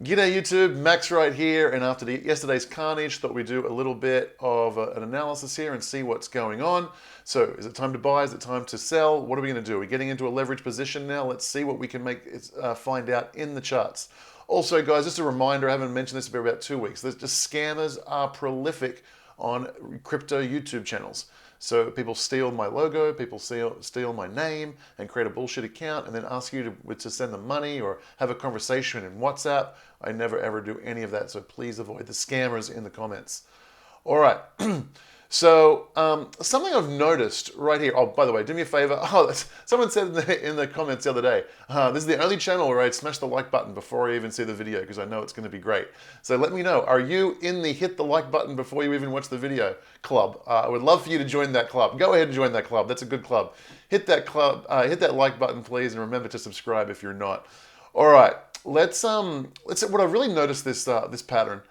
G'day YouTube, Max right here, and after yesterday's carnage, thought we'd do a little bit of an analysis here and see what's going on. So, is it time to buy? Is it time to sell? What are we going to do? Are we getting into a leverage position now? Let's see what we can find out in the charts. Also, guys, just a reminder, I haven't mentioned this for about 2 weeks. There's just scammers are prolific on crypto YouTube channels. So people steal my logo, people steal my name and create a bullshit account and then ask you to send them money or have a conversation in WhatsApp. I never ever do any of that, so please avoid the scammers in the comments. All right. So something I've noticed right here. Oh, by the way, do me a favor. Oh, someone said in the comments the other day, this is the only channel where I'd smash the like button before I even see the video because I know it's going to be great. So let me know. Are you in the hit the like button before you even watch the video club? I would love for you to join that club. Go ahead and join that club. That's a good club. Hit that club. Hit that like button, please, and remember to subscribe if you're not. All right. Let's. What I've really noticed this pattern.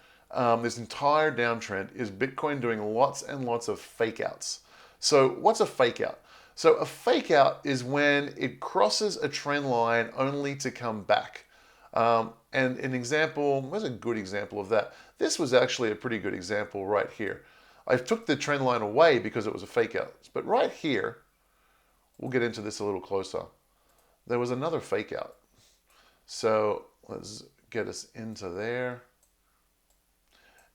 This entire downtrend is Bitcoin doing lots and lots of fake outs. So what's a fake out? So a fake out is when it crosses a trend line only to come back. And an example, where's a good example of that? This was actually a pretty good example right here. I took the trend line away because it was a fake out. But right here, we'll get into this a little closer. There was another fake out. So let's get us into there.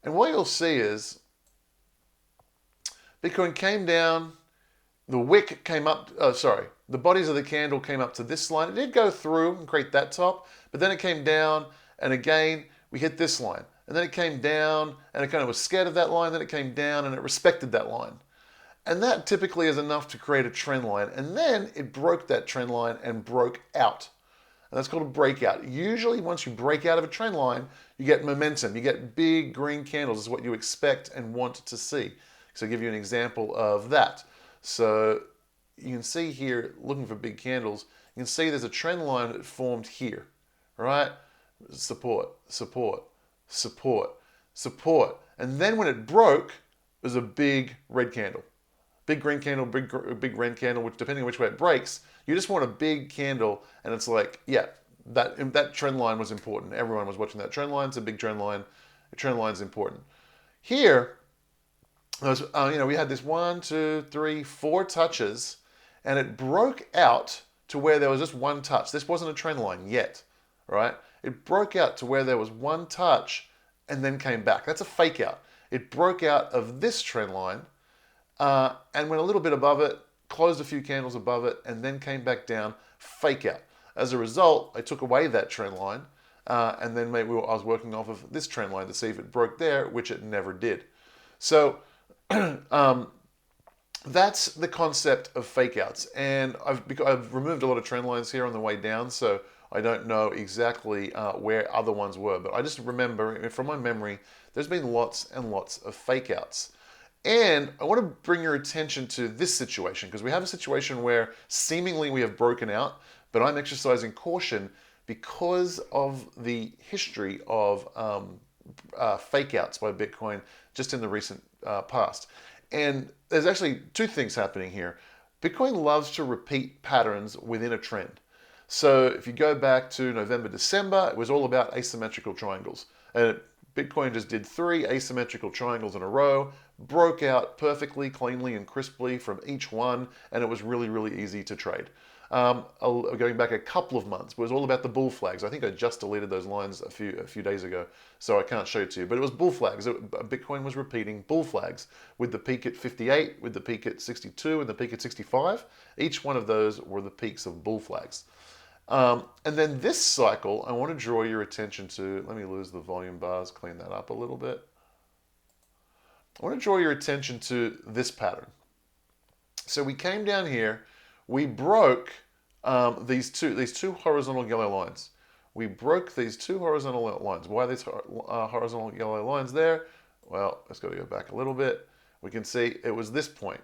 And what you'll see is Bitcoin came down, the wick came up, the bodies of the candle came up to this line. It did go through and create that top, but then it came down, and again, we hit this line. And then it came down, and it kind of was scared of that line, then it came down, and it respected that line. And that typically is enough to create a trend line. And then it broke that trend line and broke out. And that's called a breakout. Usually once you break out of a trend line, you get momentum. You get big green candles is what you expect and want to see. So I'll give you an example of that. So you can see here, looking for big candles, you can see there's a trend line that formed here, right? Support, support, support, support. And then when it broke, it was a big red candle. Big green candle, big red candle, which depending on which way it breaks, you just want a big candle, and it's like, yeah, that trend line was important. Everyone was watching that trend line. It's a big trend line. The trend line is important. Here, we had this 1, 2, 3, 4 touches, and it broke out to where there was just one touch. This wasn't a trend line yet, right? It broke out to where there was one touch and then came back. That's a fake out. It broke out of this trend line and went a little bit above it, closed a few candles above it, and then came back down, fake out. As a result, I took away that trend line, and then maybe I was working off of this trend line to see if it broke there, which it never did. So that's the concept of fake outs. And I've removed a lot of trend lines here on the way down, so I don't know exactly where other ones were. But I just remember, from my memory, there's been lots and lots of fake outs. And I want to bring your attention to this situation because we have a situation where seemingly we have broken out, but I'm exercising caution because of the history of fake outs by Bitcoin just in the recent past. And there's actually two things happening here. Bitcoin loves to repeat patterns within a trend. So if you go back to November, December, it was all about asymmetrical triangles. And Bitcoin just did 3 asymmetrical triangles in a row, broke out perfectly, cleanly, and crisply from each one, and it was really, really easy to trade. Going back a couple of months, it was all about the bull flags. I think I just deleted those lines a few days ago, so I can't show it to you. But it was bull flags. Bitcoin was repeating bull flags with the peak at 58, with the peak at 62, and the peak at 65. Each one of those were the peaks of bull flags. And then this cycle, I want to draw your attention to, let me lose the volume bars, clean that up a little bit. I want to draw your attention to this pattern. So we came down here, we broke these two horizontal yellow lines. We broke these two horizontal lines. Why are these horizontal yellow lines there? Well, let's go back a little bit. We can see it was this point.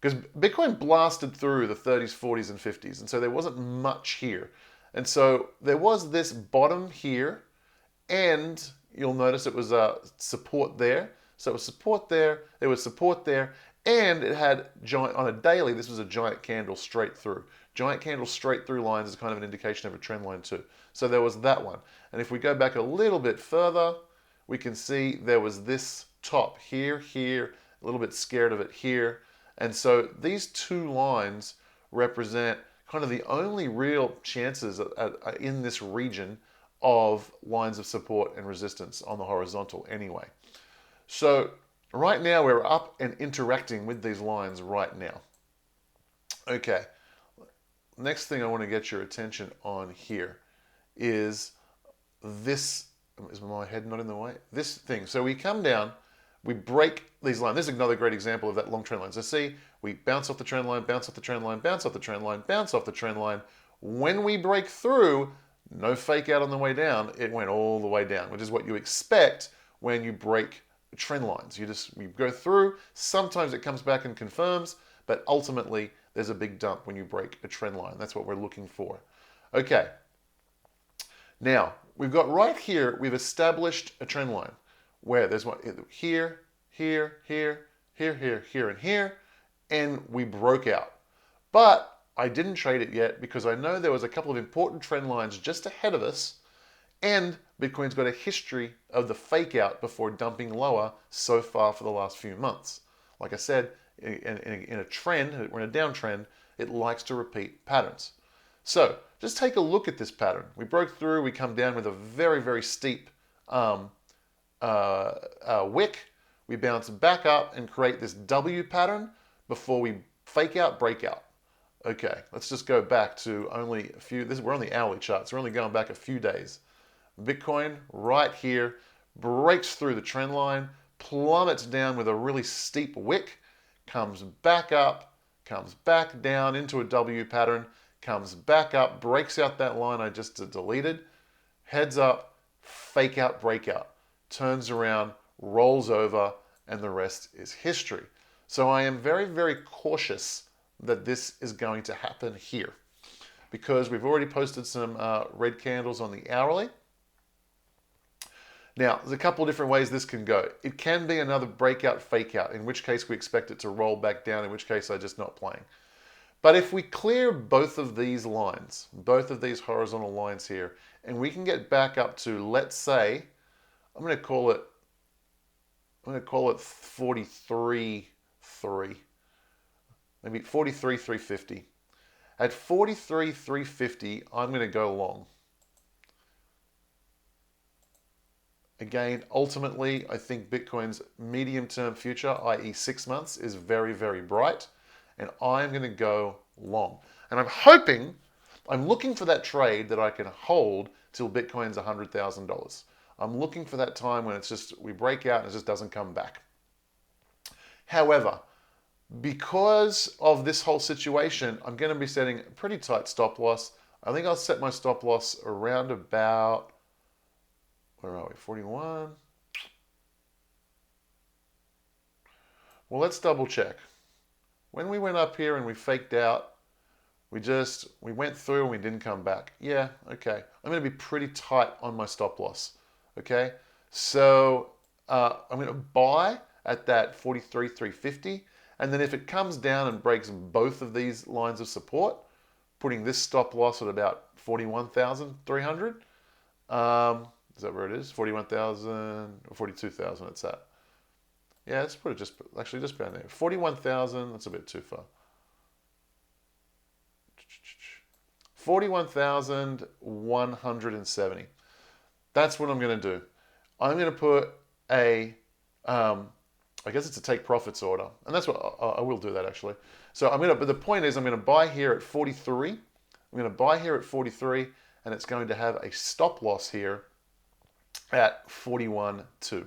Because Bitcoin blasted through the 30s, 40s, and 50s, and so there wasn't much here. And so there was this bottom here, and you'll notice it was support there. So it was support there, there was support there, and it had giant, on a daily, this was a giant candle straight through. Giant candle straight through lines is kind of an indication of a trend line too. So there was that one. And if we go back a little bit further, we can see there was this top here, here, a little bit scared of it here. And so these two lines represent kind of the only real chances in this region of lines of support and resistance on the horizontal anyway. So right now we're up and interacting with these lines right now. Okay, next thing I want to get your attention on here is this. Is my head not in the way? This thing. So we come down, we break these lines. This is another great example of that long trend line. So see, we bounce off the trend line, bounce off the trend line, bounce off the trend line, bounce off the trend line. When we break through, no fake out on the way down, it went all the way down, which is what you expect when you break trend lines. You go through, sometimes it comes back and confirms, but ultimately there's a big dump when you break a trend line. That's what we're looking for. Okay. Now, we've got right here, we've established a trend line where there's one here, here, here, here, here, here, and here, and we broke out. But I didn't trade it yet because I know there was a couple of important trend lines just ahead of us, and Bitcoin's got a history of the fake out before dumping lower so far for the last few months. Like I said, in a trend, we're in a downtrend, it likes to repeat patterns. So just take a look at this pattern. We broke through, we come down with a very, very steep wick. We bounce back up and create this W pattern before we fake out, break out. Okay, let's just go back to only a few, we're on the hourly charts, we're only going back a few days. Bitcoin right here breaks through the trend line, plummets down with a really steep wick, comes back up, comes back down into a W pattern, comes back up, breaks out that line I just deleted, heads up, fake out, breakout, turns around, rolls over, and the rest is history. So I am very, very cautious that this is going to happen here because we've already posted some red candles on the hourly. Now, there's a couple of different ways this can go. It can be another breakout, fake out, in which case we expect it to roll back down, in which case I'm just not playing. But if we clear both of these lines, both of these horizontal lines here, and we can get back up to, let's say, I'm going to call it 43.3, maybe 43.350. At 43.350, I'm going to go long. Again, ultimately, I think Bitcoin's medium-term future, i.e. 6 months, is very, very bright. And I'm going to go long. And I'm looking for that trade that I can hold till Bitcoin's $100,000. I'm looking for that time when it's just, we break out and it just doesn't come back. However, because of this whole situation, I'm going to be setting a pretty tight stop loss. I think I'll set my stop loss around about, where are we, 41? Well, let's double check. When we went up here and we faked out, we went through and we didn't come back. Yeah, okay. I'm going to be pretty tight on my stop loss. Okay, so I'm going to buy at that 43.350, and then if it comes down and breaks both of these lines of support, putting this stop loss at about 41,300. Is that where it is? 41,000 or 42,000 it's at. Yeah, let's put it just around there. 41,000, that's a bit too far. 41,170. That's what I'm going to do. I'm going to put I guess it's a take profits order. And that's what, I will do that actually. So but the point is I'm going to buy here at 43. I'm going to buy here at 43, and it's going to have a stop loss here at 41.2.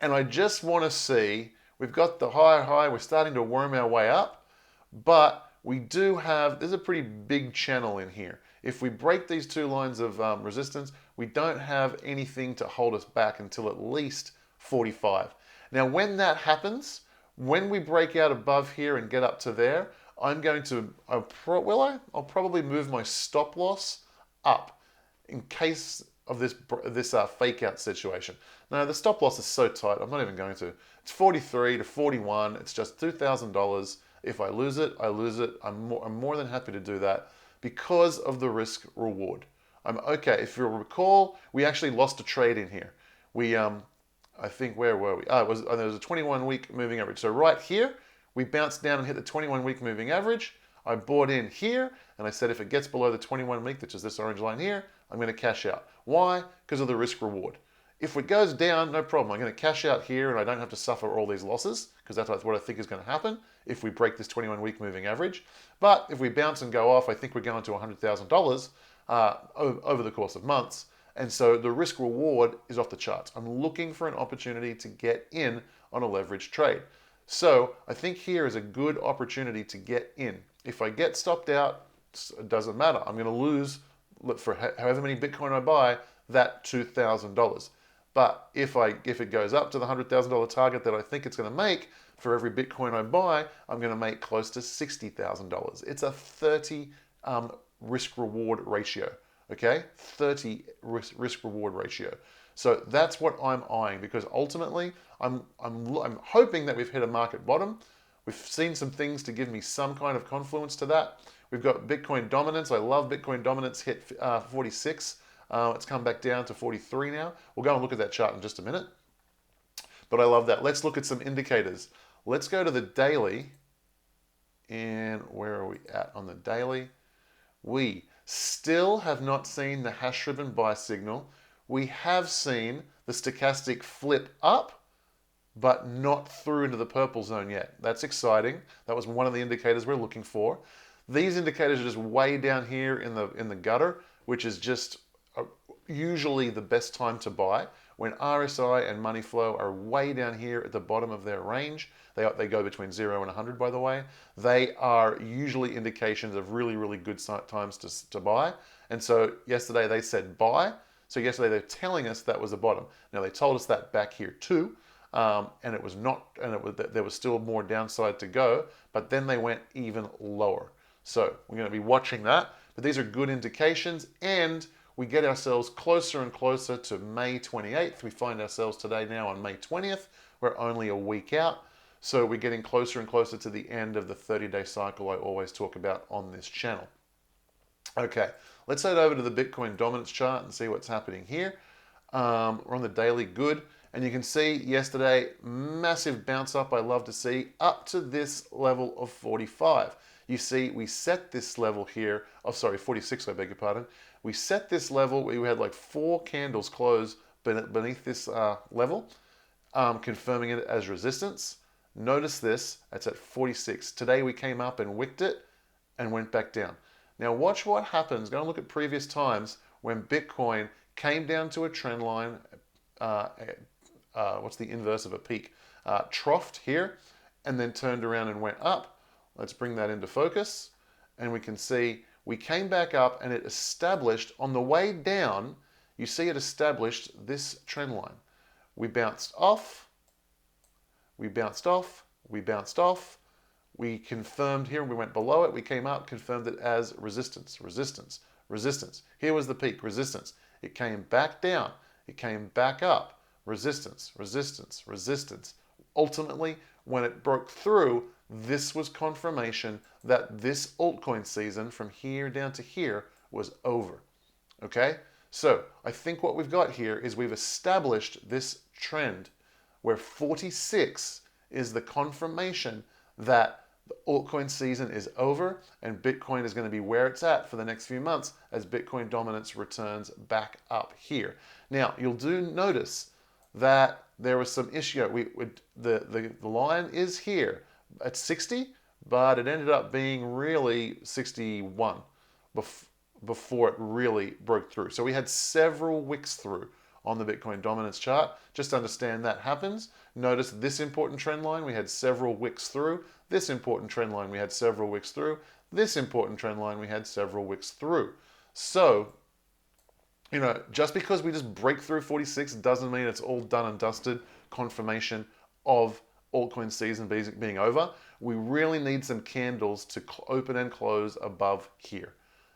And I just want to see, we've got the high, we're starting to worm our way up, but there's a pretty big channel in here. If we break these two lines of resistance, we don't have anything to hold us back until at least 45. Now, when that happens, when we break out above here and get up to there, I'll probably move my stop loss up in case of this fake out situation. Now, the stop loss is so tight, I'm not even going to. It's 43 to 41. It's just $2,000. If I lose it, I lose it. I'm more than happy to do that because of the risk reward. I'm okay. If you'll recall, we actually lost a trade in here. We I think, where were we? There was a 21-week moving average. So right here, we bounced down and hit the 21-week moving average. I bought in here, and I said if it gets below the 21-week, which is this orange line here, I'm going to cash out. Why? Because of the risk reward. If it goes down, no problem. I'm going to cash out here, and I don't have to suffer all these losses, because that's what I think is going to happen if we break this 21-week moving average. But if we bounce and go off, I think we're going to $100,000 over the course of months. And so the risk reward is off the charts. I'm looking for an opportunity to get in on a leveraged trade. So I think here is a good opportunity to get in. If I get stopped out, it doesn't matter. I'm going to lose, for however many Bitcoin I buy, that $2,000. But if it goes up to the $100,000 target that I think it's going to make, for every Bitcoin I buy, I'm going to make close to $60,000. It's a 30 risk reward ratio. Okay, 30 risk reward ratio. So that's what I'm eyeing, because ultimately I'm hoping that we've hit a market bottom. We've seen some things to give me some kind of confluence to that. We've got Bitcoin dominance. I love Bitcoin dominance hit 46. It's come back down to 43 now. We'll go and look at that chart in just a minute. But I love that. Let's look at some indicators. Let's go to the daily. And where are we at on the daily? We still have not seen the hash ribbon buy signal. We have seen the stochastic flip up, but not through into the purple zone yet. That's exciting. That was one of the indicators we're looking for. These indicators are just way down here in the gutter, which is just usually the best time to buy. When RSI and money flow are way down here at the bottom of their range, they go between 0 and 100, by the way. They are usually indications of really, really good times to buy. And so yesterday they said buy. So yesterday they're telling us that was the bottom. Now they told us that back here too, and it was not, and there was still more downside to go. But then they went even lower. So we're going to be watching that. But these are good indications, and we get ourselves closer and closer to May 28th. We find ourselves today now on May 20th. We're only a week out. So we're getting closer and closer to the end of the 30-day cycle I always talk about on this channel. Okay, let's head over to the Bitcoin dominance chart and see what's happening here. We're on the daily, good. And you can see yesterday, massive bounce up I love to see, up to this level of 45. You see, we set this level here, 46, I beg your pardon. We set this level, we had like 4 candles close beneath this level, confirming it as resistance. Notice this, it's at 46. Today we came up and wicked it and went back down. Now watch what happens. Go and look at previous times when Bitcoin came down to a trend line. What's the inverse of a peak? Troughed here and then turned around and went up. Let's bring that into focus. And we can see we came back up and it established on the way down. You see it established this trend line. We bounced off. We bounced off. We bounced off. We confirmed here, we went below it, we came up, confirmed it as resistance, resistance, resistance. Here was the peak, resistance. It came back down, it came back up, resistance, resistance, resistance. Ultimately, when it broke through, this was confirmation that this altcoin season from here down to here was over. Okay? So I think what we've got here is we've established this trend where 46 is the confirmation that the altcoin season is over and Bitcoin is going to be where it's at for the next few months as Bitcoin dominance returns back up here. Now, you'll do notice that there was some issue. The line is here at 60, but it ended up being really 61 before it really broke through. So we had several wicks through on the Bitcoin dominance chart. Just understand that happens. Notice this important trend line, we had several wicks through. This important trend line, we had several wicks through. This important trend line, we had several wicks through. So, just because we just break through 46 doesn't mean it's all done and dusted, confirmation of altcoin season being over. We really need some candles to open and close above here.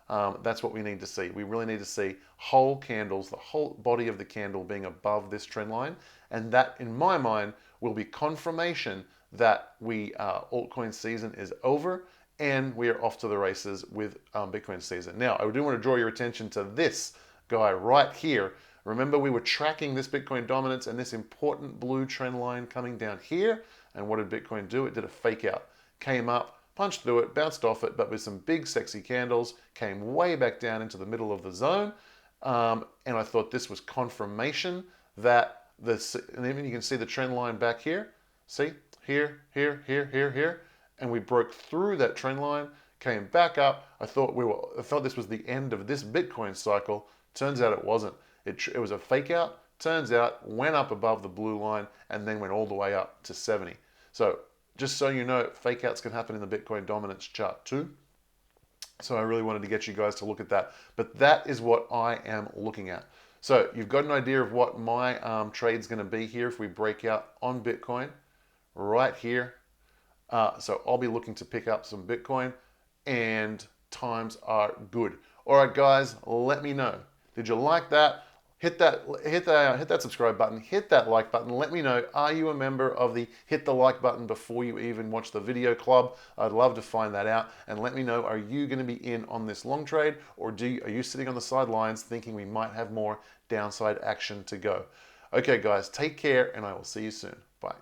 That's what we need to see. We really need to see whole candles, the whole body of the candle being above this trend line. And that, in my mind, will be confirmation that altcoin season is over and we are off to the races with Bitcoin season. Now, I do want to draw your attention to this guy right here. Remember, we were tracking this Bitcoin dominance and this important blue trend line coming down here. And what did Bitcoin do? It did a fake out. Came up, punched through it, bounced off it, but with some big sexy candles, came way back down into the middle of the zone. And I thought this was confirmation that this, and even you can see the trend line back here. See, here, here, here, here, here. And we broke through that trend line, came back up. I thought this was the end of this Bitcoin cycle. Turns out it wasn't. It was a fake out. Turns out went up above the blue line and then went all the way up to 70. So just so you know, fake outs can happen in the Bitcoin dominance chart too. So I really wanted to get you guys to look at that. But that is what I am looking at. So you've got an idea of what my trade's going to be here if we break out on Bitcoin right here. So I'll be looking to pick up some Bitcoin and times are good. All right, guys, let me know. Did you like that? Hit that subscribe button, hit that like button. Let me know, are you a member of the hit the like button before you even watch the video club? I'd love to find that out. And let me know, are you going to be in on this long trade, or are you sitting on the sidelines thinking we might have more downside action to go? Okay, guys, take care, and I will see you soon. Bye.